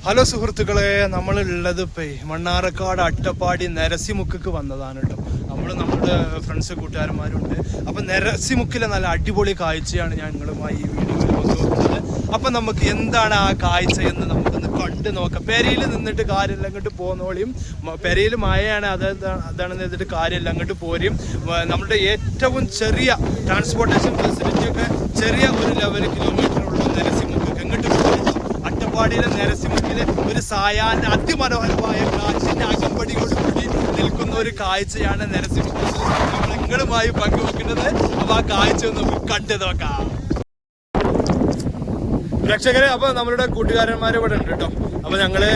Hello സുഹൃത്തുക്കളെ, നമ്മളുള്ളത് മണ്ണാർക്കാട് അട്ടപ്പാടി നരസിമുക്ക് വന്നതാണ് കേട്ടോ. നമ്മുടെ ഫ്രണ്ട്സ് കൂട്ടുകാരന്മാരുണ്ട്. അപ്പം നരസിമുക്കിലെ നല്ല അടിപൊളി കാഴ്ചയാണ് ഞാൻ നിങ്ങളുമായി ഈ വീഡിയോയിൽ പങ്കുവെക്കുന്നത്. അപ്പം നമുക്ക് എന്താണ് ആ കാഴ്ച എന്ന് നമുക്കൊന്ന് കണ്ടു നോക്കാം. പെരയിൽ നിന്നിട്ട് കാര്യമില്ല, അങ്ങോട്ട് പോകുന്നോളിയും. പെരയിൽ മഴയാണ്, അതാണെന്ന് എഴുതിയിട്ട് കാര്യമില്ല, അങ്ങോട്ട് പോരും. നമ്മുടെ ഏറ്റവും ചെറിയ ട്രാൻസ്പോർട്ടേഷൻ ഫെസിലിറ്റിയൊക്കെ ചെറിയ ഒരു ലെവൽ കിലോമീറ്ററുള്ള നരസിമുക്ക് എങ്ങോട്ട് പോകും. അട്ടപ്പാടിയിലെ നരസിമുക്കിലെ ഒരു സായാഹ്ന അതിമനോഹരമായ കാഴ്ചന്റെ അകമ്പടിയോടുകൂടി നിൽക്കുന്ന ഒരു കാഴ്ചയാണ് നരസിമുക്കിൽ നമ്മൾ നിങ്ങളുമായി പങ്കുവെക്കുന്നത്. അപ്പൊ ആ കാഴ്ച നമുക്ക് കണ്ടു നോക്കാം പ്രേക്ഷകരെ. അപ്പൊ നമ്മളുടെ കൂട്ടുകാരന്മാർ ഇവിടെ ഉണ്ട് കേട്ടോ. അപ്പൊ ഞങ്ങള്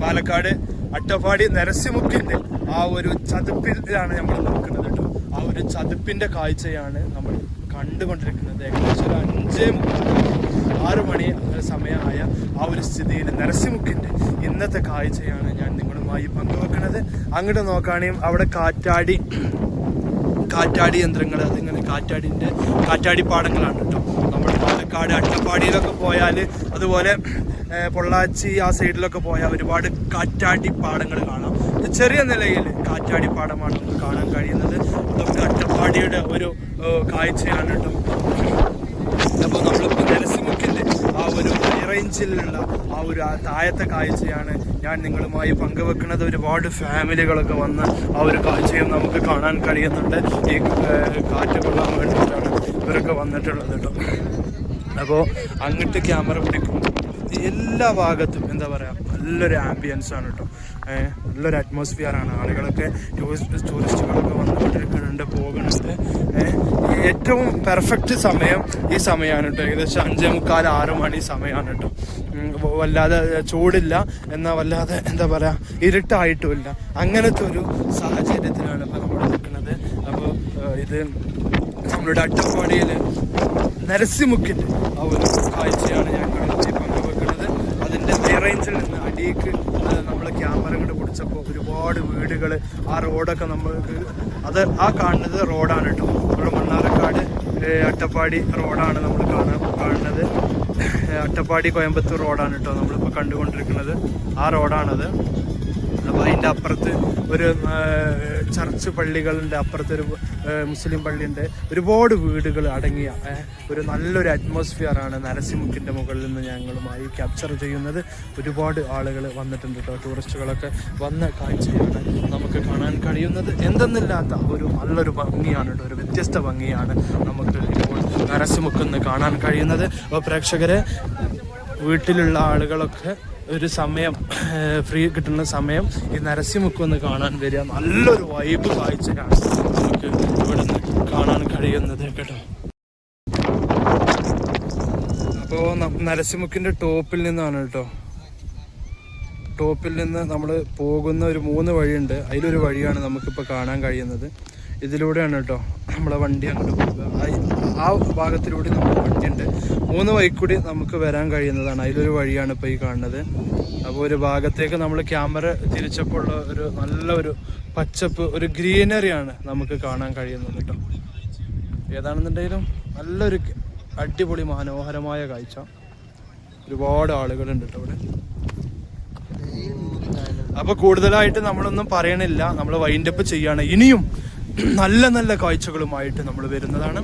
പാലക്കാട് അട്ടപ്പാടി നരസിമുക്കിന്റെ ആ ഒരു ചതുപ്പിലാണ് നമ്മൾ നോക്കുന്നത് കേട്ടോ. ആ ഒരു ചതുപ്പിന്റെ കാഴ്ചയാണ് നമ്മൾ കണ്ടുകൊണ്ടിരിക്കുന്നത്. ഏകദേശം ഒരു 5:30-6 മണി സമയമായ ആ ഒരു സ്ഥിതിയിൽ നരസിമുക്കിന്റെ ഇന്നത്തെ കാഴ്ചയാണ് ഞാൻ നിങ്ങളുമായി പങ്കുവെക്കുന്നത്. അങ്ങോട്ട് നോക്കുകയാണെങ്കിൽ അവിടെ കാറ്റാടി യന്ത്രങ്ങൾ, അതിങ്ങനെ കാറ്റാടി പാടങ്ങളാണ് കേട്ടോ. നമ്മൾ പാലക്കാട് അട്ടപ്പാടിയിലൊക്കെ പോയാൽ, അതുപോലെ പൊള്ളാച്ചി ആ സൈഡിലൊക്കെ പോയാൽ ഒരുപാട് കാറ്റാടി പാടങ്ങൾ കാണാം. ചെറിയ നിലയിൽ കാറ്റാടി പാടമാണ് നമുക്ക് കാണാൻ കഴിയുന്നത്. അതൊക്കെ അട്ടപ്പാടിയുടെ ഒരു കാഴ്ചയാണ് കേട്ടോ. അപ്പോൾ നമ്മളിപ്പോൾ നരസിമുക്കിൻ്റെ ആ ഒരു റേഞ്ചിലുള്ള ആ ഒരു താഴത്തെ കാഴ്ചയാണ് ഞാൻ നിങ്ങളുമായി പങ്കുവെക്കുന്നത്. ഒരുപാട് ഫാമിലികളൊക്കെ വന്ന് ആ ഒരു കാഴ്ചയും നമുക്ക് കാണാൻ കഴിയുന്നുണ്ട്. ഈ കാറ്റ് കൊള്ളാൻ വേണ്ടിയിട്ടാണ് ഇവരൊക്കെ വന്നിട്ടുള്ളത് കേട്ടോ. അപ്പോൾ അങ്ങോട്ട് ക്യാമറ പിടിക്കും. എല്ലാ ഭാഗത്തും എന്താ പറയുക, നല്ലൊരു ആംബിയൻസ് ആണ് കേട്ടോ. നല്ലൊരു അറ്റ്മോസ്ഫിയറാണ്. ആളുകളൊക്കെ ടൂറിസ്റ്റുകളൊക്കെ വന്നുകൊണ്ടിരിക്കുന്നുണ്ട്, പോകുന്നുണ്ട്. ഏറ്റവും പെർഫെക്റ്റ് സമയം ഈ സമയമാണ് കേട്ടോ. ഏകദേശം 5:45-6 മണി സമയമാണ് കേട്ടോ. വല്ലാതെ ചൂടില്ല, എന്നാൽ വല്ലാതെ എന്താ പറയുക ഇരുട്ടായിട്ടുമില്ല. അങ്ങനത്തെ ഒരു സാഹചര്യത്തിലാണ് ഇപ്പോൾ നമ്മൾ നിൽക്കുന്നത്. അപ്പോൾ ഇത് നമ്മളുടെ അട്ടപ്പാടിയിൽ നരസിമുക്കിൻ്റെ ആ ഒരു കാഴ്ചയാണ് ഞാൻ പങ്കുവെക്കുന്നത്. അതിൻ്റെ റേഞ്ചിൽ നിന്ന് അടിയിലേക്ക് നമ്മൾ ക്യാമറ കൊണ്ട് പിടിച്ചപ്പോൾ ഒരുപാട് വീടുകൾ, ആ റോഡൊക്കെ നമ്മൾക്ക് ആ കാണുന്നത് റോഡാണ് കേട്ടോ. നമ്മുടെ മണ്ണാർക്കാട് അട്ടപ്പാടി റോഡാണ് നമ്മൾ കാണുന്നത്. അട്ടപ്പാടി കോയമ്പത്തൂർ റോഡാണ് കേട്ടോ നമ്മളിപ്പോൾ കണ്ടുകൊണ്ടിരിക്കുന്നത്. ആ റോഡാണത്. അപ്പോൾ അതിൻ്റെ അപ്പുറത്ത് ഒരു ചർച്ച് പള്ളികളുണ്ട്, അപ്പുറത്തൊരു മുസ്ലിം പള്ളിയുണ്ട്. ഒരുപാട് വീടുകൾ അടങ്ങിയ ഒരു നല്ലൊരു അറ്റ്മോസ്ഫിയറാണ് നരസിമുക്കിൻ്റെ മുകളിൽ നിന്ന് ഞങ്ങളുമായി ക്യാപ്ചർ ചെയ്യുന്നത്. ഒരുപാട് ആളുകൾ വന്നിട്ടുണ്ട് കേട്ടോ. ടൂറിസ്റ്റുകളൊക്കെ വന്ന കാഴ്ചയാണ് നമുക്ക് കാണാൻ കഴിയുന്നത്. എന്തെന്നില്ലാത്ത ഒരു നല്ലൊരു ഭംഗിയാണ് കേട്ടോ. ഒരു വ്യത്യസ്ത ഭംഗിയാണ് നമുക്ക് ഇപ്പോൾ നരസിമുക്കെന്ന് കാണാൻ കഴിയുന്നത്. അപ്പോൾ പ്രേക്ഷകരെ, വീട്ടിലുള്ള ആളുകളൊക്കെ ഒരു സമയം ഫ്രീ കിട്ടുന്ന സമയം ഈ നരസിമുക്ക് ഒന്ന് കാണാൻ വരിക. നല്ലൊരു വൈബ് കാഴ്ചയാണ് നമുക്ക് ഇവിടെ നിന്ന് കാണാൻ കഴിയുന്നത് കേട്ടോ. അപ്പോൾ നരസിമുക്കിൻ്റെ ടോപ്പിൽ നിന്നാണ് കേട്ടോ. ടോപ്പിൽ നിന്ന് നമ്മൾ പോകുന്ന ഒരു 3 വഴിയുണ്ട്. അതിലൊരു വഴിയാണ് നമുക്കിപ്പോൾ കാണാൻ കഴിയുന്നത്. ഇതിലൂടെയാണ് കേട്ടോ നമ്മളെ വണ്ടി അങ്ങോട്ട് പോകുക. ആ ഭാഗത്തിലൂടെ നമുക്ക് വണ്ടിയുണ്ട്. 3 വഴിക്കൂടി നമുക്ക് വരാൻ കഴിയുന്നതാണ്. അതിലൊരു വഴിയാണ് ഇപ്പോൾ ഈ കാണുന്നത്. അപ്പോൾ ഒരു ഭാഗത്തേക്ക് നമ്മൾ ക്യാമറ തിരിച്ചപ്പോൾ ഉള്ള ഒരു നല്ലൊരു പച്ചപ്പ്, ഒരു ഗ്രീനറിയാണ് നമുക്ക് കാണാൻ കഴിയുന്നത് കേട്ടോ. ഏതാണെന്നുണ്ടെങ്കിലും നല്ലൊരു അടിപൊളി മനോഹരമായ കാഴ്ച. ഒരുപാട് ആളുകളുണ്ട് കേട്ടോ ഇവിടെ. അപ്പോൾ കൂടുതലായിട്ട് നമ്മളൊന്നും പറയണില്ല, നമ്മൾ വൈൻഡപ്പ് ചെയ്യാണ്. ഇനിയും നല്ല നല്ല കാഴ്ചകളുമായിട്ട് നമ്മൾ വരുന്നതാണ്.